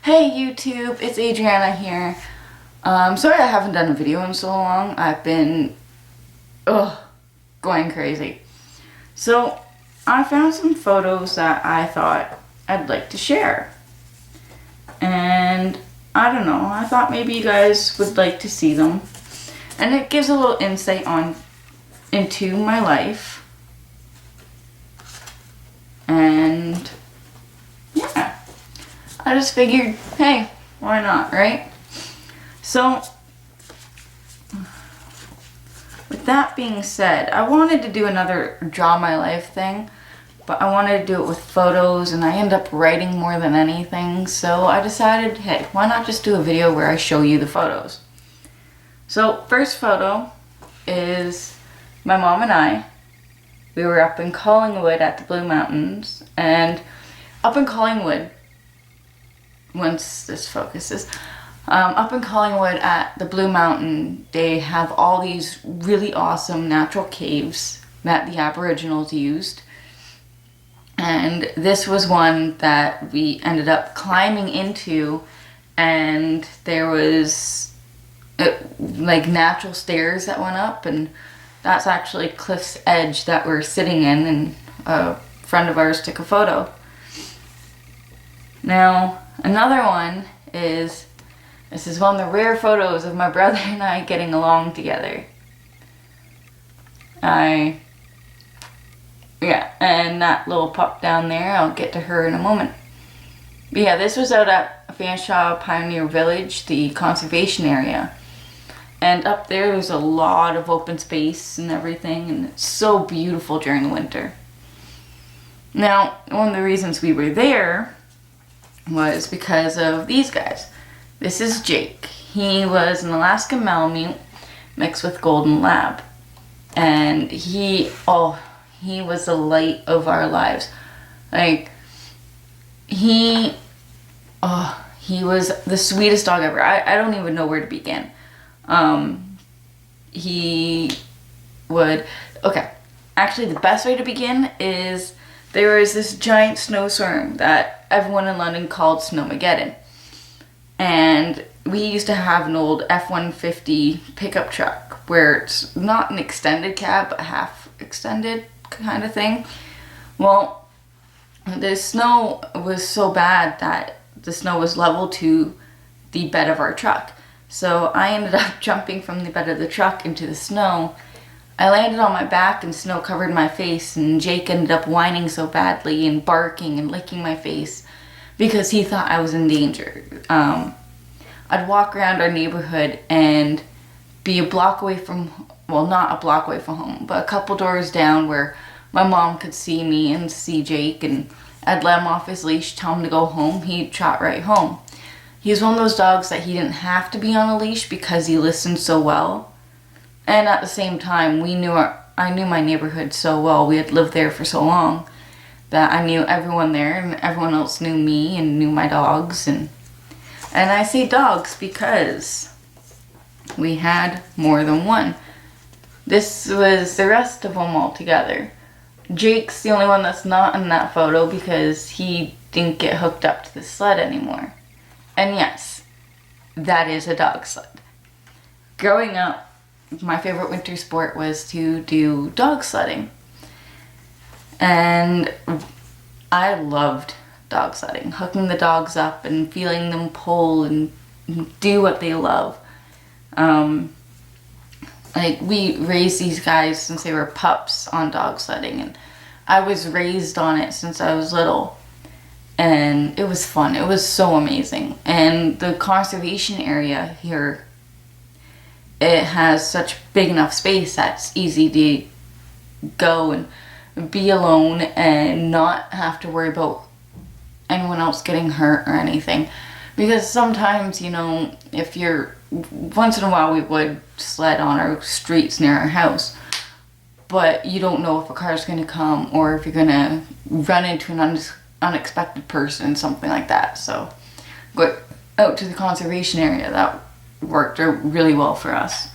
Hey YouTube, it's Adrianna here. Sorry I haven't done a video in so long. I've been, going crazy. So, I found some photos that I thought I'd like to share. And, I don't know, I thought maybe you guys would like to see them. And it gives a little insight into my life. And, yeah. I just figured, hey, why not, right? So, with that being said, I wanted to do another draw my life thing, but I wanted to do it with photos, and I end up writing more than anything, so I decided, hey, why not just do a video where I show you the photos? So, first photo is my mom and I. We were up in Collingwood at the Blue Mountains, and up in Collingwood, once this focuses, up in Collingwood at the Blue Mountain, they have all these really awesome natural caves that the Aboriginals used. And this was one that we ended up climbing into, and there was like natural stairs that went up, and that's actually Cliff's Edge that we're sitting in, and a friend of ours took a photo. Now, another one is, this is one of the rare photos of my brother and I getting along together. And that little pup down there, I'll get to her in a moment. But yeah, this was out at Fanshawe Pioneer Village, the conservation area. And up there's a lot of open space and everything, and it's so beautiful during the winter. Now, one of the reasons we were there was because of these guys. This is Jake. He was an Alaskan Malamute mixed with Golden Lab. And he was the light of our lives. Like, he was the sweetest dog ever. I don't even know where to begin. Actually the best way to begin is there was this giant snowstorm that everyone in London called Snowmageddon. And we used to have an old F-150 pickup truck where it's not an extended cab, but half extended kind of thing. Well, the snow was so bad that the snow was level to the bed of our truck. So I ended up jumping from the bed of the truck into the snow. I landed on my back and snow covered my face, and Jake ended up whining so badly and barking and licking my face because he thought I was in danger. I'd walk around our neighborhood and be a block away from, well, not a block away from home, but a couple doors down where my mom could see me and see Jake, and I'd let him off his leash, tell him to go home. He'd trot right home. He's one of those dogs that he didn't have to be on a leash because he listened so well. And at the same time, I knew my neighborhood so well. We had lived there for so long that I knew everyone there, and everyone else knew me and knew my dogs. And I say dogs because we had more than one. This was the rest of them all together. Jake's the only one that's not in that photo because he didn't get hooked up to the sled anymore. And yes, that is a dog sled. Growing up, my favorite winter sport was to do dog sledding. And I loved dog sledding, hooking the dogs up and feeling them pull and do what they love. We raised these guys since they were pups on dog sledding, and I was raised on it since I was little. And it was fun. It was so amazing. And the conservation area here, it has such big enough space that's easy to go and be alone and not have to worry about anyone else getting hurt or anything. Because sometimes, once in a while we would sled on our streets near our house, but you don't know if a car's going to come or if you're going to run into an unexpected person, something like that. So go out to the conservation area. That worked really well for us.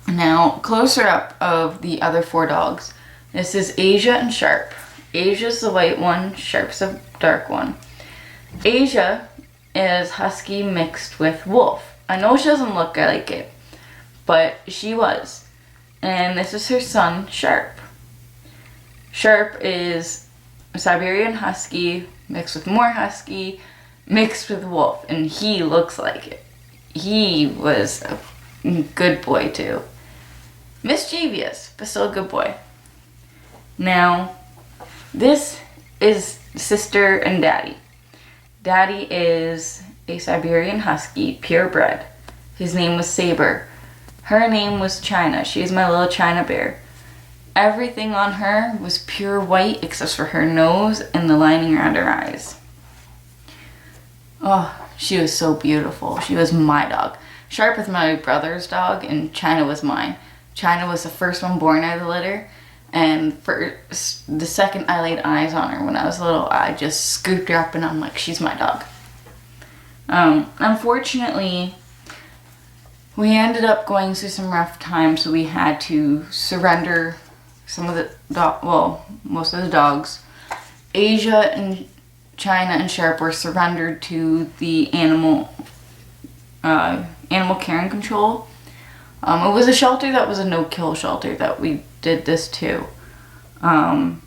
Now, closer up of the other four dogs, this is Asia and Sharp. Asia's the white one, Sharp's the dark one. Asia is husky mixed with wolf. I know she doesn't look like it, but she was. And this is her son, Sharp. Sharp is a Siberian husky mixed with more husky mixed with wolf, and he looks like it. He was a good boy too. Mischievous, but still a good boy. Now, this is sister and daddy. Daddy is a Siberian husky, purebred. His name was Saber. Her name was China. She's my little China bear. Everything on her was pure white except for her nose and the lining around her eyes. Oh, she was so beautiful. She was my dog. Sharp was my brother's dog, and China was mine. China was the first one born out of the litter, and for the second I laid eyes on her when I was little, I just scooped her up and I'm like, she's my dog. Unfortunately, we ended up going through some rough times, so we had to surrender some of the most of the dogs. Asia and China and Sharp were surrendered to the animal care and control. It was a shelter that was a no-kill shelter that we did this to. And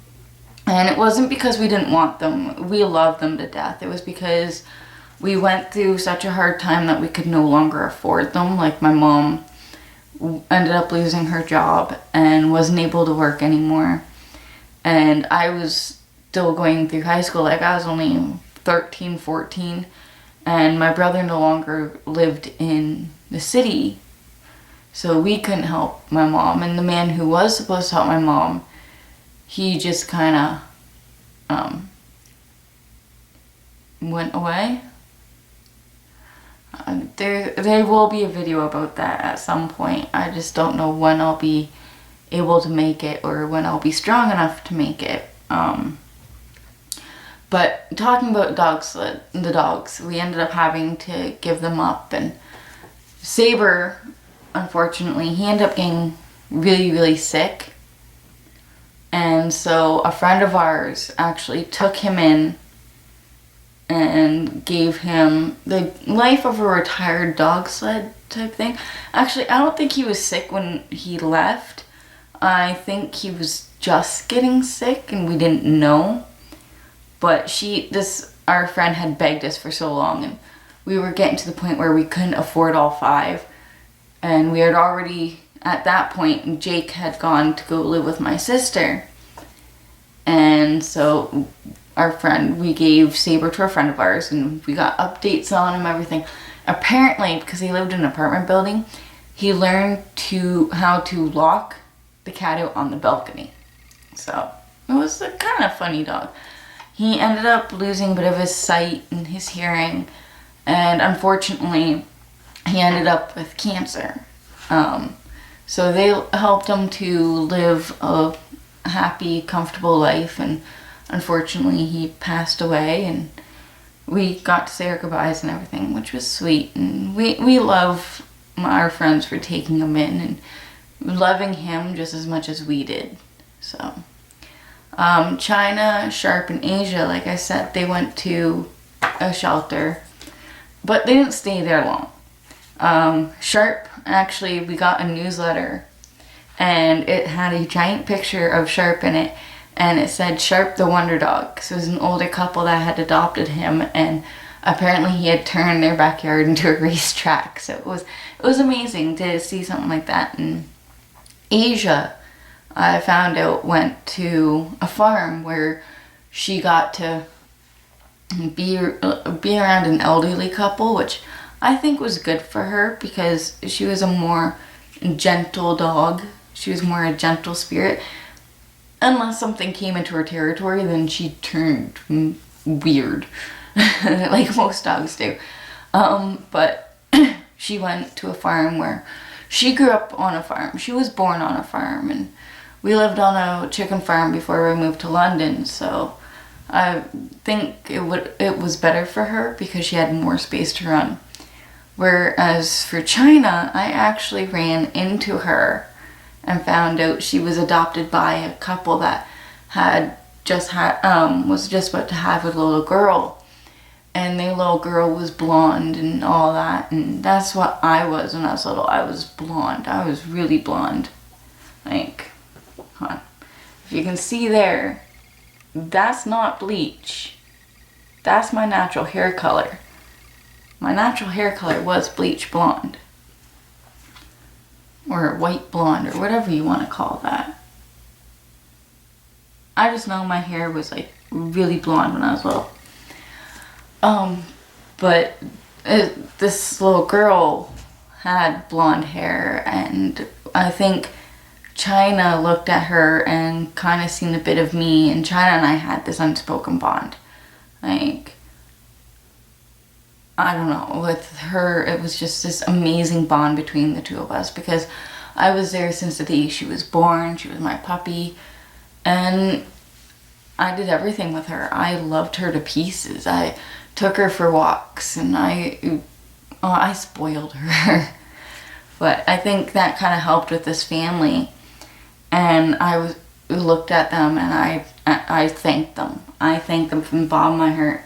it wasn't because we didn't want them. We loved them to death. It was because we went through such a hard time that we could no longer afford them. Like, my mom ended up losing her job and wasn't able to work anymore. And I was still going through high school. Like, I was only 13, 14. And my brother no longer lived in the city. So we couldn't help my mom. And the man who was supposed to help my mom, he just kind of went away. There will be a video about that at some point. I just don't know when I'll be able to make it or when I'll be strong enough to make it. But talking about the dogs, we ended up having to give them up. And Saber, unfortunately, he ended up getting really, really sick. And so a friend of ours actually took him in and gave him the life of a retired dog sled type thing. Actually, I don't think he was sick when he left. I think he was just getting sick and we didn't know. But our friend had begged us for so long, and we were getting to the point where we couldn't afford all 5. And we had already, at that point, Jake had gone to go live with my sister. And so we gave Saber to a friend of ours, and we got updates on him, everything. Apparently, because he lived in an apartment building, he learned how to lock the cat out on the balcony. So it was a kind of funny dog. He ended up losing a bit of his sight and his hearing, and unfortunately, he ended up with cancer. So they helped him to live a happy, comfortable life, and unfortunately, he passed away, and we got to say our goodbyes and everything, which was sweet. And we love our friends for taking him in and loving him just as much as we did. So China, Sharp, and Asia, like I said, they went to a shelter, but they didn't stay there long. Sharp, actually, we got a newsletter, and it had a giant picture of Sharp in it, and it said Sharp the Wonder Dog. So it was an older couple that had adopted him, and apparently he had turned their backyard into a racetrack. So it was amazing to see something like that. And Asia, I found out, went to a farm where she got to be around an elderly couple, which I think was good for her because she was a more gentle dog. She was more a gentle spirit. Unless something came into her territory, then she turned weird, like most dogs do. But she went to a farm where she grew up on a farm. She was born on a farm, and we lived on a chicken farm before we moved to London, so I think it was better for her because she had more space to run. Whereas for China, I actually ran into her and found out she was adopted by a couple that was just about to have a little girl. and their little girl was blonde and all that, and that's what I was when I was little. I was blonde. I was really blonde. Like, hold on. If you can see there, that's not bleach. That's my natural hair color. My natural hair color was bleach blonde. Or white blonde, or whatever you want to call that. I just know my hair was like really blonde when I was little. But this little girl had blonde hair, and I think China looked at her and kind of seen a bit of me, and China and I had this unspoken bond. Like, I don't know, with her, it was just this amazing bond between the two of us, because I was there since the day she was born. She was my puppy, and I did everything with her. I loved her to pieces. I took her for walks, and I spoiled her. But I think that kind of helped with this family, and I looked at them, and I thanked them. I thanked them from the bottom of my heart,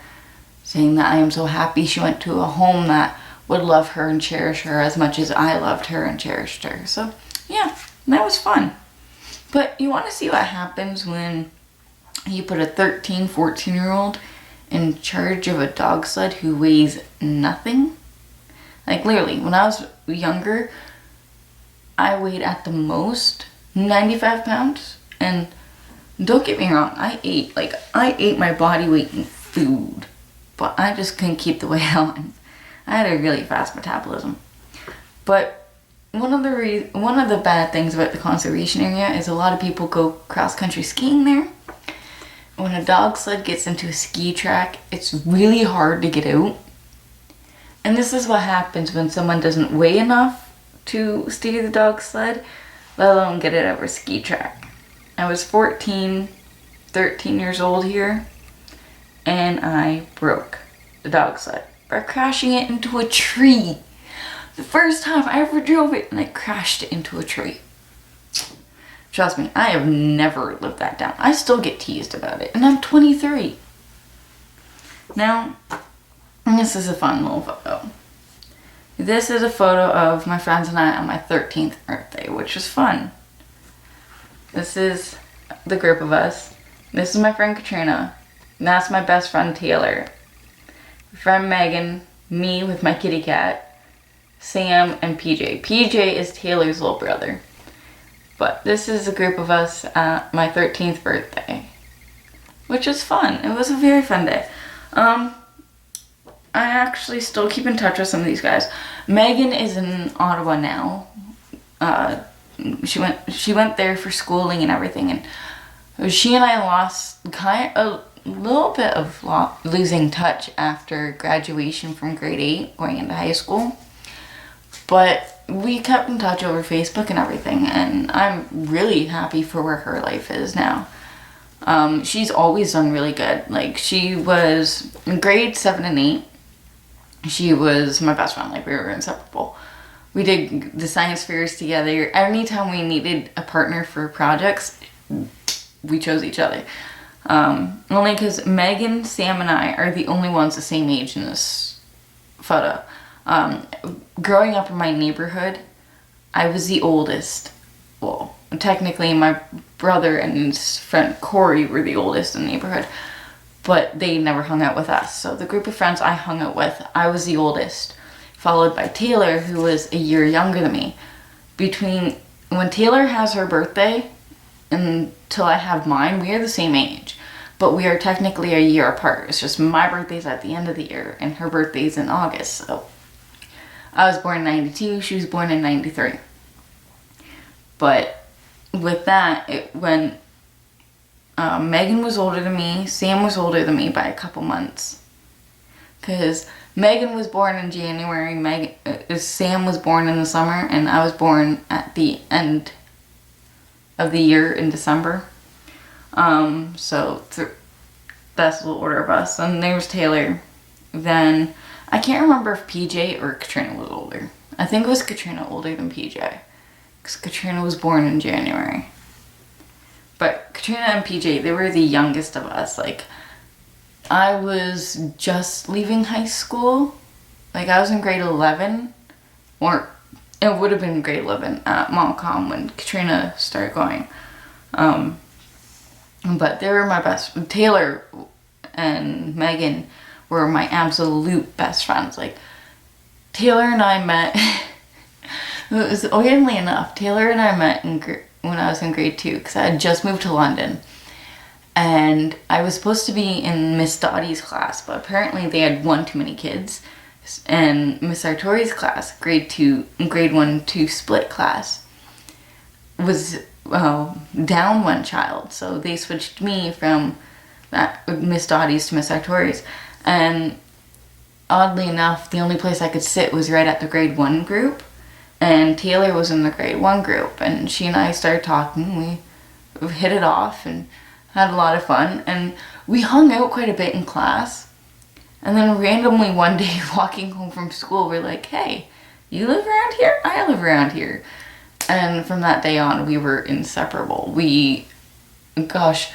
saying that I am so happy she went to a home that would love her and cherish her as much as I loved her and cherished her. So, yeah, that was fun. But you want to see what happens when you put a 13, 14-year-old in charge of a dog sled who weighs nothing? Like, literally, when I was younger, I weighed at the most 95 pounds. And don't get me wrong, I ate my body weight in food. But I just couldn't keep the weight on. I had a really fast metabolism. But one of the bad things about the conservation area is a lot of people go cross-country skiing there. When a dog sled gets into a ski track, it's really hard to get out. And this is what happens when someone doesn't weigh enough to steer the dog sled, let alone get it over a ski track. I was 13 years old here, and I broke the dog sled by crashing it into a tree. The first time I ever drove it, and I crashed it into a tree. Trust me, I have never lived that down. I still get teased about it, and I'm 23. Now, this is a fun little photo. This is a photo of my friends and I on my 13th birthday, which was fun. This is the group of us. This is my friend Katrina. And that's my best friend Taylor. My friend Megan, me with my kitty cat, Sam, and PJ. PJ is Taylor's little brother. But this is a group of us at my 13th birthday, which was fun. It was a very fun day. I actually still keep in touch with some of these guys. Megan is in Ottawa now. She went there for schooling and everything, and she and I lost a little bit of losing touch after graduation from grade 8 going into high school. But we kept in touch over Facebook and everything, and I'm really happy for where her life is now. She's always done really good. Like, she was in grade 7 and 8. She was my best friend. Like, we were inseparable. We did the science fairs together. Anytime we needed a partner for projects, we chose each other. Only because Megan, Sam, and I are the only ones the same age in this photo. Growing up in my neighborhood, I was the oldest. Well, technically my brother and his friend Corey were the oldest in the neighborhood, but they never hung out with us. So the group of friends I hung out with, I was the oldest, followed by Taylor, who was a year younger than me. Between when Taylor has her birthday until I have mine, we are the same age, but we are technically a year apart. It's just my birthday's at the end of the year and her birthday's in August. So I was born in 92, she was born in 93. But with that, when Megan was older than me, Sam was older than me by a couple months. Because Megan was born in January, Sam was born in the summer, and I was born at the end of the year in December. So that's the order of us. And there was Taylor. Then I can't remember if PJ or Katrina was older. I think it was Katrina older than PJ, because Katrina was born in January. But Katrina and PJ, they were the youngest of us. Like, I was just leaving high school. Like, I was in grade 11, or it would have been grade 11 at Montcalm when Katrina started going. But they were my best. Taylor and Megan were my absolute best friends. Like, Taylor and I met, it was oddly enough, Taylor and I met when I was in grade 2, because I had just moved to London. And I was supposed to be in Miss Dottie's class, but apparently they had one too many kids. And Miss Sartori's class, grade 1, 2 split class, was down one child. So they switched me from Miss Dottie's to Miss Sartori's. And oddly enough, the only place I could sit was right at the grade 1 group. And Taylor was in the grade 1 group. And she and I started talking. We hit it off and had a lot of fun. And we hung out quite a bit in class. And then randomly one day walking home from school, we're like, hey, you live around here? I live around here. And from that day on, we were inseparable. We got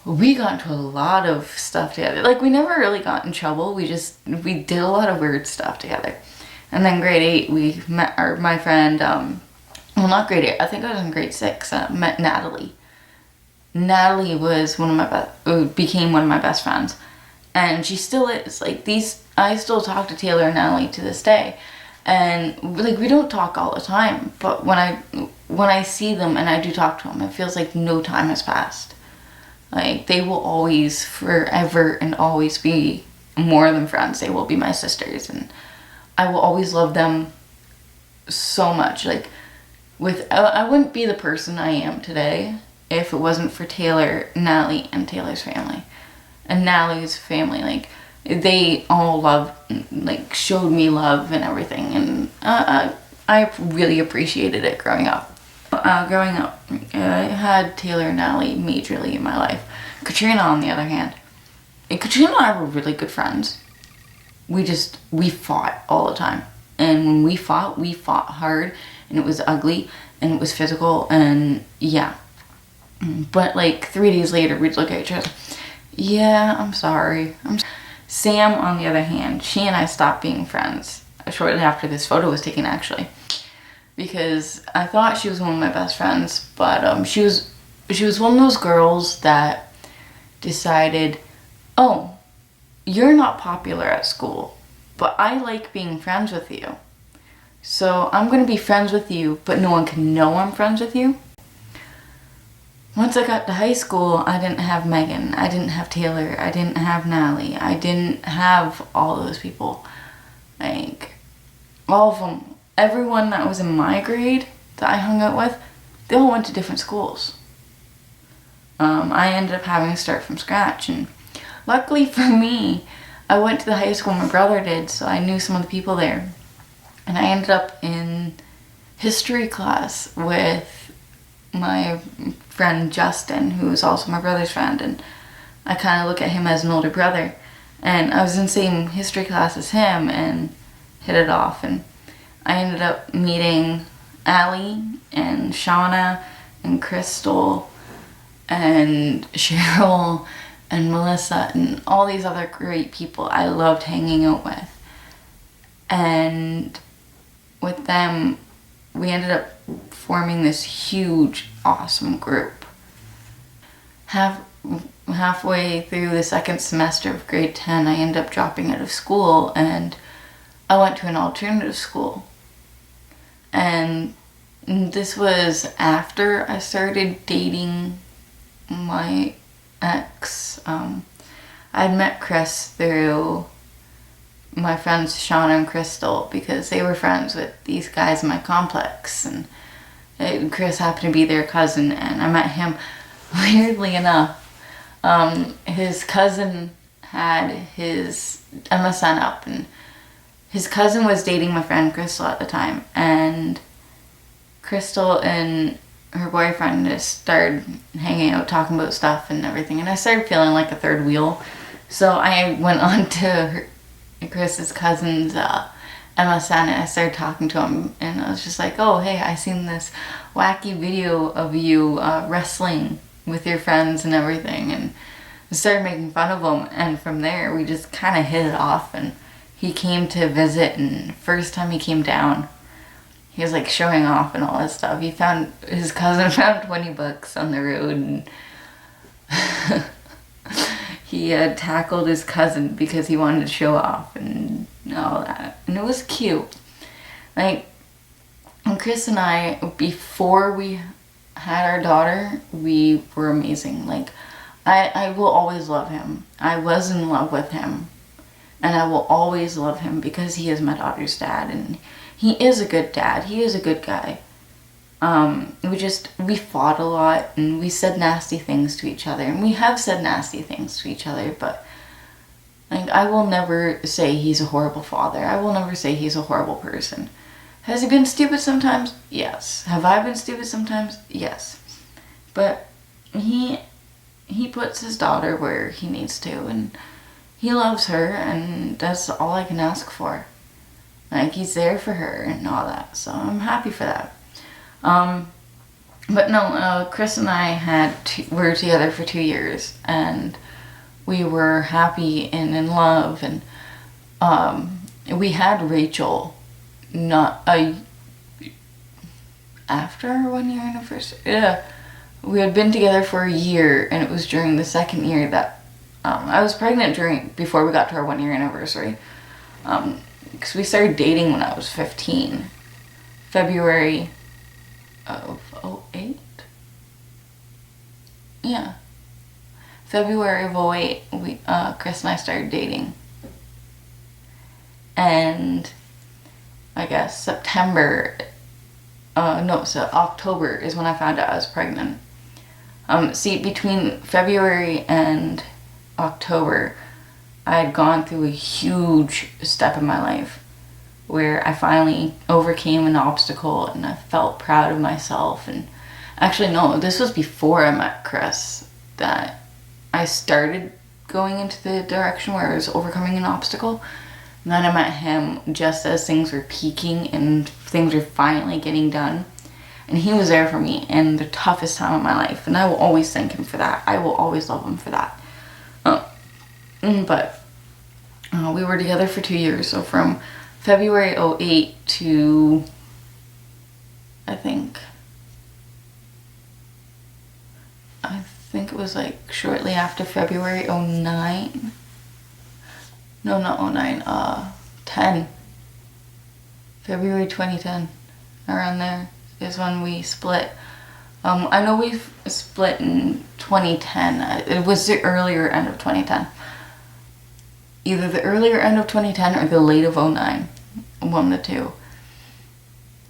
into a lot of stuff together. Like, we never really got in trouble. We did a lot of weird stuff together. And then grade 8, we met my friend, well, not grade 8, I think I was in grade 6, met Natalie. Natalie was became one of my best friends. And she still is. Like, I still talk to Taylor and Natalie to this day. And, like, we don't talk all the time. But when I see them and I do talk to them, it feels like no time has passed. Like, they will always, forever and always be more than friends. They will be my sisters. And I will always love them so much. Like, I wouldn't be the person I am today if it wasn't for Taylor, Natalie, and Taylor's family. And Natalie's family, like, they all showed me love and everything, and I really appreciated it growing up. I had Taylor and Natalie majorly in my life. Katrina, on the other hand, Katrina and I were really good friends. We fought all the time, and when we fought hard, and it was ugly, and it was physical, and yeah. But like 3 days later, we'd look at each other. Yeah, I'm sorry. Sam, on the other hand, she and I stopped being friends shortly after this photo was taken, actually, because I thought she was one of my best friends, but she was one of those girls that decided, oh, you're not popular at school, but I like being friends with you, so I'm going to be friends with you, but no one can know I'm friends with you. Once I got to high school, I didn't have Megan, I didn't have Taylor, I didn't have Natalie, I didn't have all those people. Like, all of them, everyone that was in my grade that I hung out with, they all went to different schools. I ended up having to start from scratch, and luckily for me, I went to the high school my brother did, so I knew some of the people there. And I ended up in history class with my friend Justin, who is also my brother's friend, and I kind of look at him as an older brother. And I was in the same history class as him and hit it off, and I ended up meeting Allie and Shauna and Crystal and Cheryl and Melissa and all these other great people I loved hanging out with. And with them, we ended up forming this huge, awesome group. Halfway through the second semester of grade 10, I ended up dropping out of school, and I went to an alternative school. And this was after I started dating my ex. I'd met Chris through my friends Shauna and Crystal, because they were friends with these guys in my complex, and Chris happened to be their cousin, and I met him. Weirdly enough, his cousin had his MSN up, and his cousin was dating my friend Crystal at the time, and Crystal and her boyfriend just started hanging out, talking about stuff and everything, and I started feeling like a third wheel, so I went on to Chris's cousin's MSN, and I started talking to him, and I was just like, oh, hey, I seen this wacky video of you wrestling with your friends and everything, and started making fun of him, and from there we just kind of hit it off. And he came to visit, and first time he came down, he was like showing off and all that stuff. His cousin found 20 bucks on the road, and he had tackled his cousin because he wanted to show off and all that. And it was cute. Like, and Chris and I, before we had our daughter, we were amazing. Like, I will always love him. I was in love with him. And I will always love him because he is my daughter's dad. And he is a good dad. He is a good guy. We fought a lot, and we said nasty things to each other. And we have said nasty things to each other, but like, I will never say he's a horrible father. I will never say he's a horrible person. Has he been stupid sometimes? Yes. Have I been stupid sometimes? Yes. But he puts his daughter where he needs to, and he loves her, and that's all I can ask for. Like, he's there for her and all that, so I'm happy for that. But no, Chris and I were together for 2 years, and we were happy and in love, and we had Rachel after our 1 year anniversary. Yeah, we had been together for a year, and it was during the second year that I was pregnant before we got to our 1 year anniversary, because we started dating when I was 15, February of 2008. Yeah, February of 2008, Chris and I started dating, and I guess October is when I found out I was pregnant. Between February and October, I had gone through a huge step in my life where I finally overcame an obstacle, and I felt proud of myself. And actually, no, this was before I met Chris that I started going into the direction where I was overcoming an obstacle. And then I met him just as things were peaking and things were finally getting done. And he was there for me in the toughest time of my life. And I will always thank him for that. I will always love him for that. But we were together for 2 years. So from February 2008 to, I think it was like shortly after February 2009. No, not 2009, 10. February 2010, around there is when we split. I know we split in 2010. It was the earlier end of 2010. Either the earlier end of 2010 or the late of 2009. One of the two.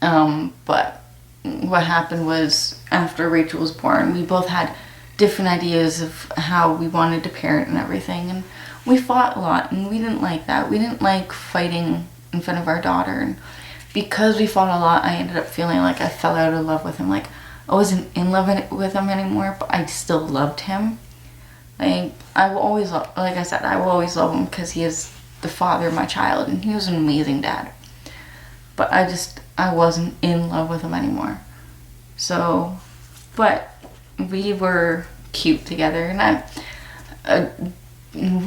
But what happened was, after Rachel was born, we both had different ideas of how we wanted to parent and everything. And we fought a lot, and we didn't like that. We didn't like fighting in front of our daughter. And because we fought a lot, I ended up feeling like I fell out of love with him. Like, I wasn't in love with him anymore, but I still loved him. Like, I will always love, like I said, I will always love him because he is the father of my child, and he was an amazing dad. But I wasn't in love with him anymore. So, but we were cute together, and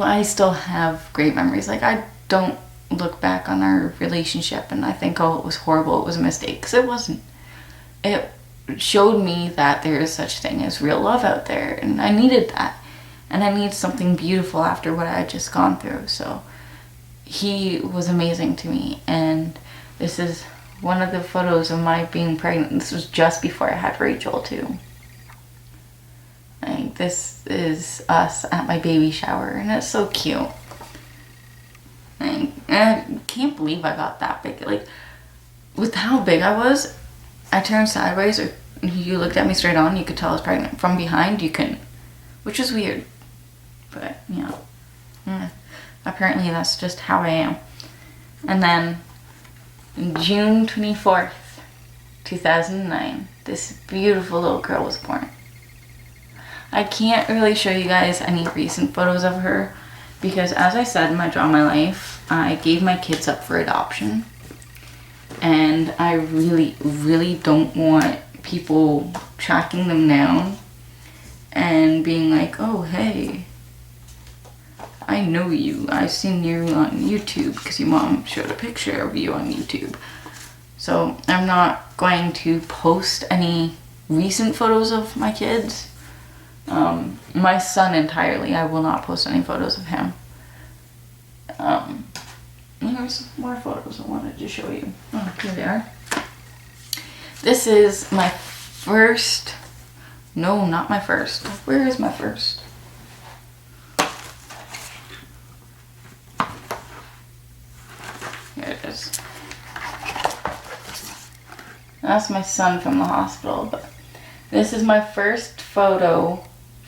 I still have great memories. Like, I don't look back on our relationship and I think, oh, it was horrible, it was a mistake, because it wasn't. It showed me that there is such thing as real love out there, and I needed that. And I need something beautiful after what I had just gone through. So he was amazing to me, and this is one of the photos of my being pregnant. This was just before I had Rachel too. Like, this is us at my baby shower, and it's so cute. And I can't believe I got that big. Like, with how big I was, I turned sideways, or you looked at me straight on, you could tell I was pregnant. From behind, you couldn't, which is weird. But, you know, apparently that's just how I am. And then, June 24th, 2009, this beautiful little girl was born. I can't really show you guys any recent photos of her because, as I said in my Draw My Life, I gave my kids up for adoption. And I really, really don't want people tracking them down and being like, oh, hey, I know you. I've seen you on YouTube because your mom showed a picture of you on YouTube. So I'm not going to post any recent photos of my kids. My son entirely, I will not post any photos of him. There's more photos I wanted to show you. Oh, here they are. This is my first, no, not my first. Where is my first? Here it is. That's my son from the hospital, but this is my first photo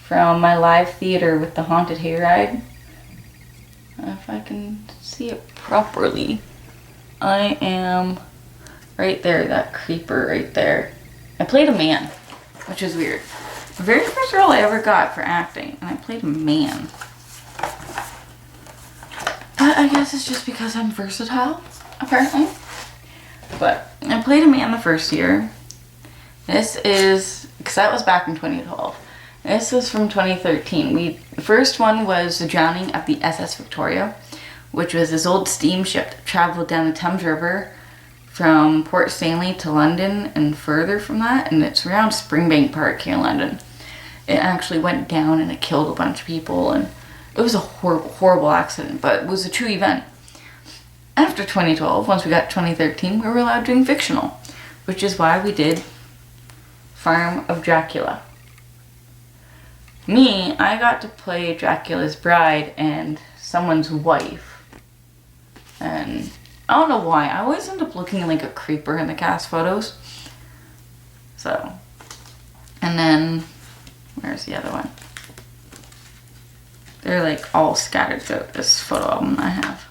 from my live theater with the haunted hayride. If I can see it properly. I am right there, that creeper right there. I played a man, which is weird. The very first role I ever got for acting, and I played a man. But I guess it's just because I'm versatile, apparently. But I played a man the first year. This is, because that was back in 2012. This was from 2013. The first one was the drowning of the SS Victoria, which was this old steamship that traveled down the Thames River from Port Stanley to London and further from that, and it's around Springbank Park here in London. It actually went down and it killed a bunch of people, and it was a horrible, horrible accident, but it was a true event. After 2012, once we got 2013, we were allowed doing fictional, which is why we did Farm of Dracula. Me, I got to play Dracula's bride and someone's wife. And I don't know why, I always end up looking like a creeper in the cast photos. So, and then, where's the other one? They're like all scattered throughout this photo album I have.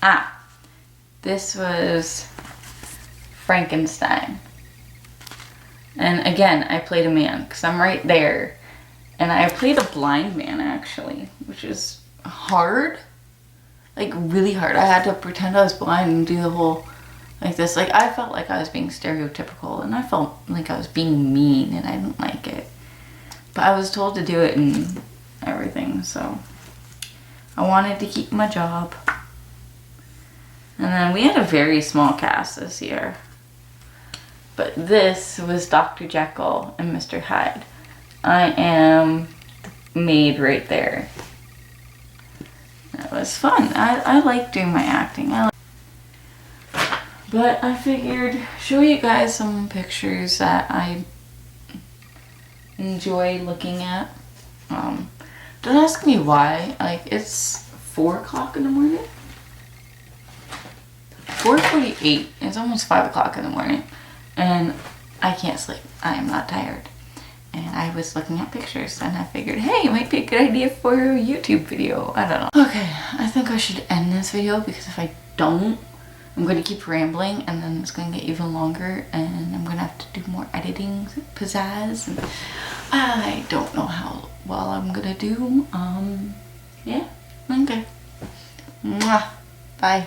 Ah, this was Frankenstein. And again, I played a man, because I'm right there. And I played a blind man, actually, which is hard. Like, really hard. I had to pretend I was blind and do the whole, like this. Like, I felt like I was being stereotypical, and I felt like I was being mean, and I didn't like it. But I was told to do it and everything, so I wanted to keep my job. And then we had a very small cast this year. But this was Dr. Jekyll and Mr. Hyde. I am the maid right there. It was fun. I like doing my acting. But I figured show you guys some pictures that I enjoy looking at. Don't ask me why. Like, it's 4 o'clock in the morning. 4:48. It's almost 5 o'clock in the morning. And I can't sleep. I am not tired. And I was looking at pictures and I figured, hey, it might be a good idea for a YouTube video. I don't know. Okay, I think I should end this video because if I don't, I'm going to keep rambling and then it's going to get even longer and I'm going to have to do more editing pizzazz. And I don't know how well I'm going to do. Yeah, okay. Mwah. Bye.